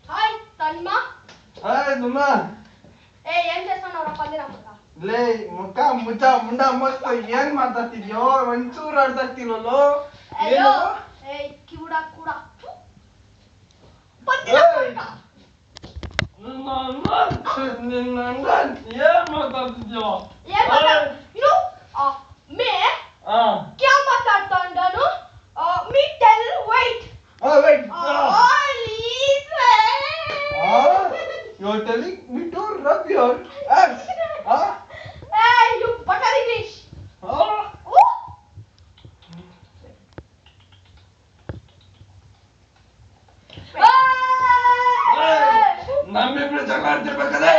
hi తన్మా hi ನುಮ್ಮ ఏం చేస్తున్నావురా పందిరా మಗ ಲೇ ಮುಖ ಮುಚ್ಚ ಮುಂಡ ಮಸ್ತ್ ಏನ್ ಮಾತಾಡ್ತಿದ್ಯೋ ಒಂಚೂರು ಆಡ್ತಾಕ್ತಿಲ್ಲೋ ಅಯ್ಯೋ ಕಿವುಡ ಕೂಡ పందిరా ಮಗ ನಿನ್ನ ಏನ್ ಮಾತಾಡ್ತಿದ್ಯೋ you मैं क्या माताಡ್ತಾ ಇದ್ದಾನು me tell wait wait please you are telling me to rub your ass hey you butter English ನಮ್ಮಿಬ್ರು ಜಗಳ ಆಡ್ತಿರ್ಬೇಕಾದ್ರೆ